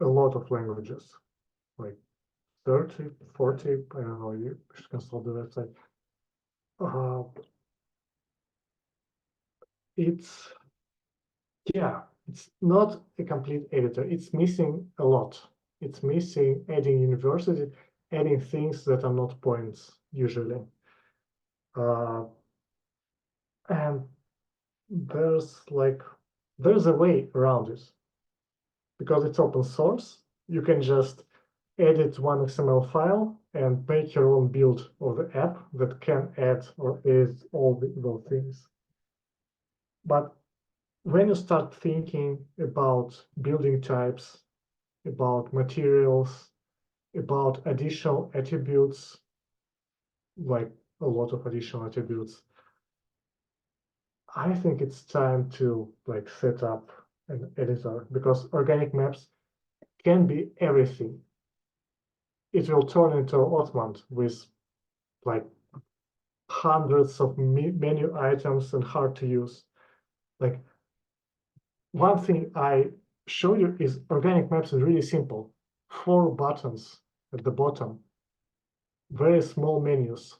a lot of languages, like 30, 40, I don't know, you should consult the website. Uh, it's, yeah, it's not a complete editor. It's missing a lot. It's missing adding university, adding things that are not points usually. And there's a way around it because it's open source. You can just edit one XML file and make your own build of the app that can add or add all those things. But when you start thinking about building types, about materials, about additional attributes, like a lot of additional attributes, I think it's time to like set up an editor because organic maps can be everything. It will turn into Ottoman with like hundreds of menu items and hard to use. Like one thing I show you is organic maps is really simple. 4 buttons at the bottom, very small menus,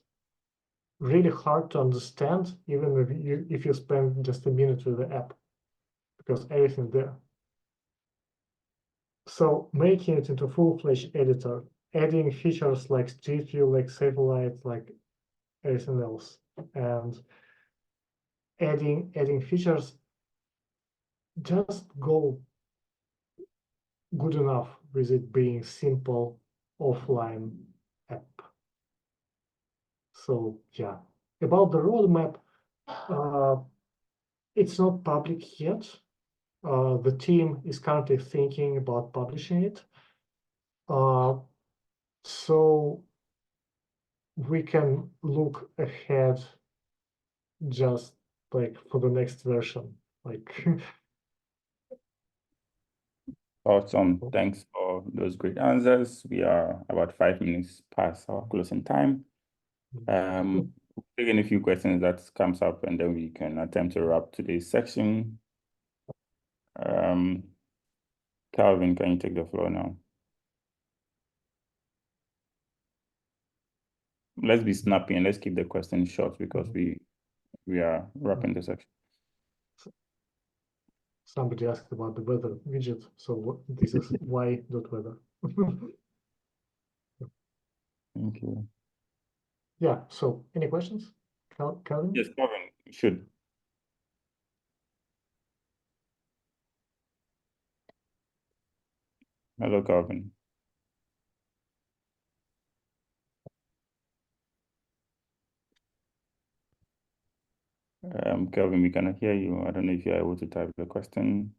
really hard to understand even if you spend just a minute with the app because everything there. So making it into full-fledged editor, adding features like Street View, like satellite, like everything else, and adding features just go good enough with it being simple offline app. So yeah, about the roadmap, it's not public yet. The team is currently thinking about publishing it. So we can look ahead just like for the next version. Like Awesome. Thanks for those great answers. We are about 5 minutes past our closing time. Take any few questions that comes up, and then we can attempt to wrap today's section. Calvin, can you take the floor now? Let's be snappy and let's keep the questions short because we are wrapping the section. Somebody asked about the weather widget, so this is why.weather. Thank you. Yeah, so any questions? Calvin? Yes, Calvin, you should. Hello, Calvin. Kelvin, we cannot hear you. I don't know if you're able to type the question.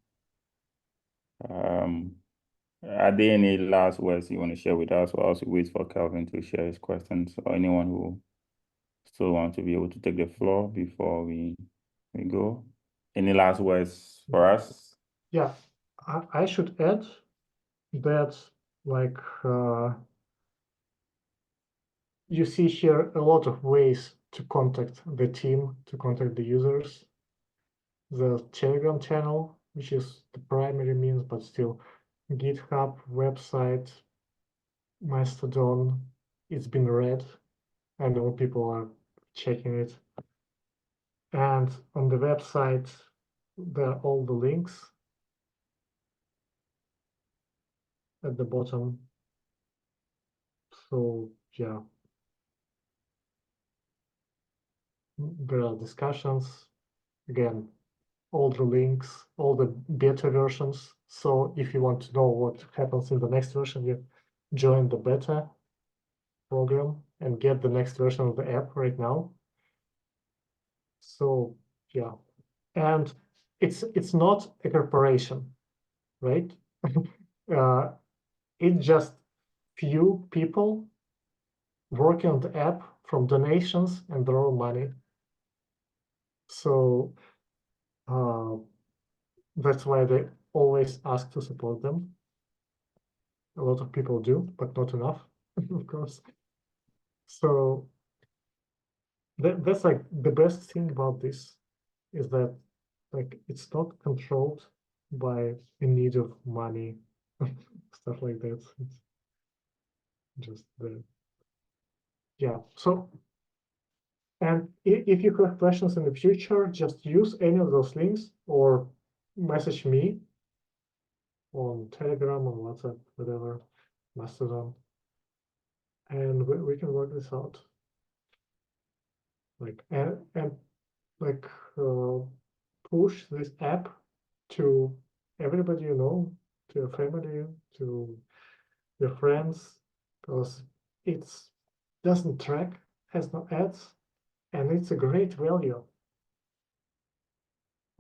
Are there any last words you want to share with us, or else we wait for Kelvin to share his questions, or anyone who still want to be able to take the floor before we go? Any last words for us? Yeah, I should add that, like, you see here a lot of ways to contact the team, to contact the users. The Telegram channel, which is the primary means, but still GitHub, website, Mastodon, it's been read. I know people are checking it. And on the website, there are all the links at the bottom. So yeah, there are discussions. Again, all the links, all the beta versions. So if you want to know what happens in the next version, you join the beta program and get the next version of the app right now. So yeah, and it's not a corporation, right? It's just few people working on the app from donations and their own money. So that's why they always ask to support them. A lot of people do, but not enough, of course. So that's like the best thing about this is that like it's not controlled by a need of money, stuff like that. It's just the yeah. So and if you have questions in the future, just use any of those links or message me on Telegram, on WhatsApp, whatever, Mastodon, and we can work this out. Like and like push this app to everybody you know, to your family, to your friends, because it's doesn't track, has no ads, and it's a great value.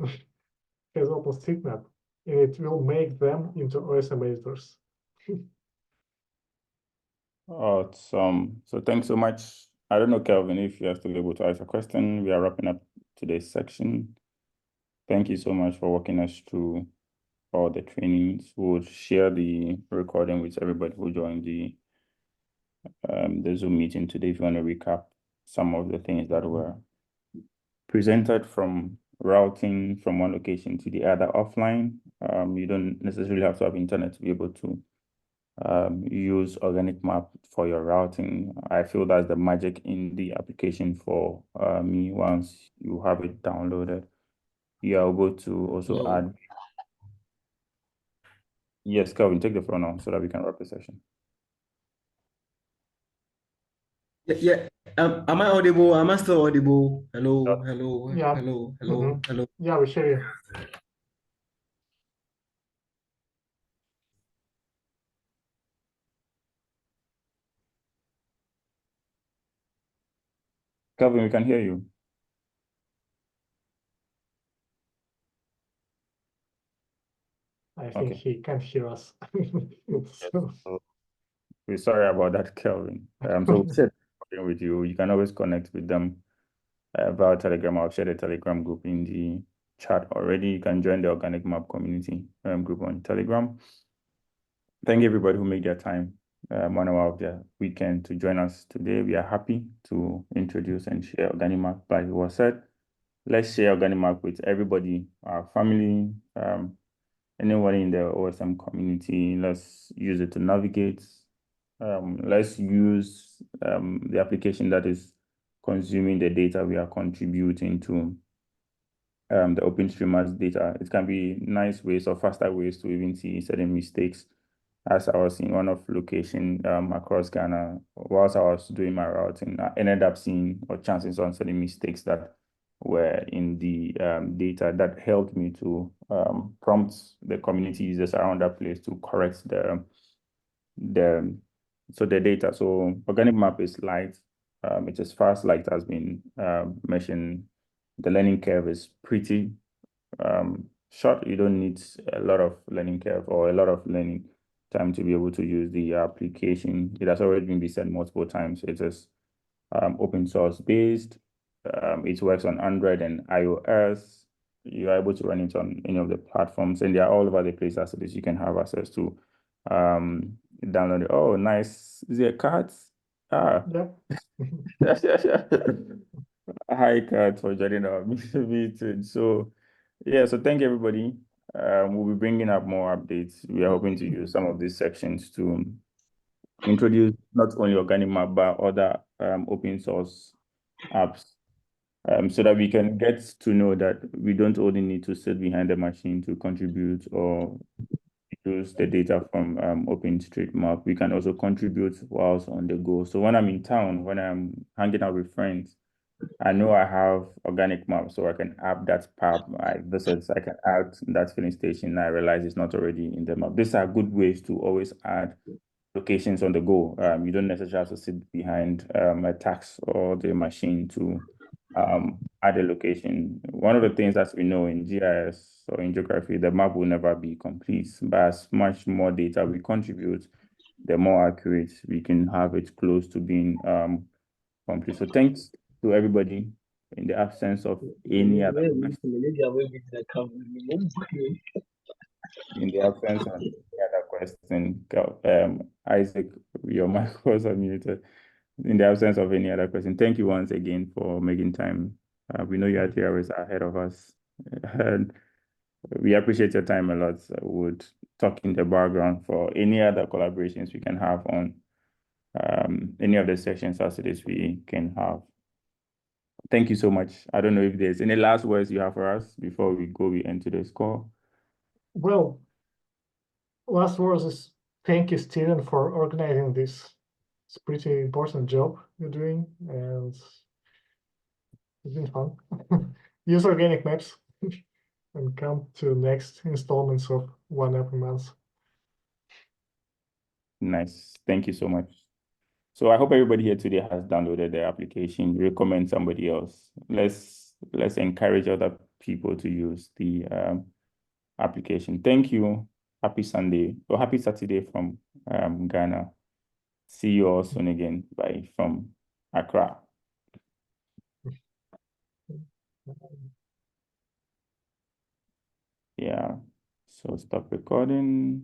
As OpenStreetMap, and it will make them into OSM editors. Awesome. So thanks so much. I don't know, Kelvin, if you are still able to ask a question. We are wrapping up today's section. Thank you so much for walking us through all the trainings. We'll share the recording with everybody who joined the Zoom meeting today. If you want to recap some of the things that were presented, from routing from one location to the other offline. You don't necessarily have to have internet to be able to use Organic Map for your routing. I feel that's the magic in the application for me. Once you have it downloaded, you are able to also add. Yes, Kelvin, take the floor now so that we can wrap the session. Yeah. Am I audible? Am I still audible? Hello, hello, Yeah. hello, hello, hello. Yeah, we hear you. Kelvin, we can hear you. I think he can't hear us. So. We're sorry about that, Kelvin. So we said with you. You can always connect with them via Telegram. I'll share the Telegram group in the chat already. You can join the Organic Map community group on Telegram. Thank everybody who made their time 1 hour of their weekend to join us today. We are happy to introduce and share Organic Map. Like it was said, let's share Organic Map with everybody, our family, anyone in the OSM community. Let's use it to navigate. Let's use the application that is consuming the data we are contributing to the OpenStreetMap data. It can be nice ways or faster ways to even see certain mistakes. As I was in one of location across Ghana, whilst I was doing my routing, I ended up seeing or chances on certain mistakes that were in the data that helped me to prompt the community users around that place to correct the data. So Organic Map is light. It is fast, like it has been mentioned. The learning curve is pretty short. You don't need a lot of learning curve or a lot of learning time to be able to use the application. It has already been said multiple times. It is open source based. It works on Android and iOS. You are able to run it on any of the platforms, and they are all over the place as it is. You can have access to download it. Oh, nice. Is it cards? Ah. Yeah. Hi, Kat, for joining our meeting. So, yeah, so thank you, everybody. We'll be bringing up more updates. We are hoping to use some of these sections to introduce not only organic map, but other open source apps, so that we can get to know that we don't only need to sit behind the machine to contribute or use the data from OpenStreetMap. We can also contribute whilst on the go. So when I'm in town, when I'm hanging out with friends, I know I have organic map, so I can add that pub I visit. I can add that filling station. I realize it's not already in the map. These are good ways to always add locations on the go. You don't necessarily have to sit behind a tax or the machine to add a location. One of the things that we know in GIS or in geography, the map will never be complete. But as much more data we contribute, the more accurate we can have it close to being complete. So thanks to everybody in the absence of any other question, Isaac, your mic was unmuted. In the absence of any other question, thank you once again for making time. We know you are 3 hours ahead of us, and we appreciate your time a lot. I would talk in the background for any other collaborations we can have on any of the sections as it is we can have. Thank you so much. I don't know if there's any last words you have for us before we end today's call. Well, last words is thank you, Steven, for organizing this. It's a pretty important job you're doing, and it's been fun. Use organic maps and come to next installments of 1 every month. Nice. Thank you so much. So I hope everybody here today has downloaded the application. Recommend somebody else. Let's encourage other people to use the application. Thank you. Happy Sunday or happy Saturday from Ghana. See you all soon again. Bye from Accra. Yeah. So stop recording.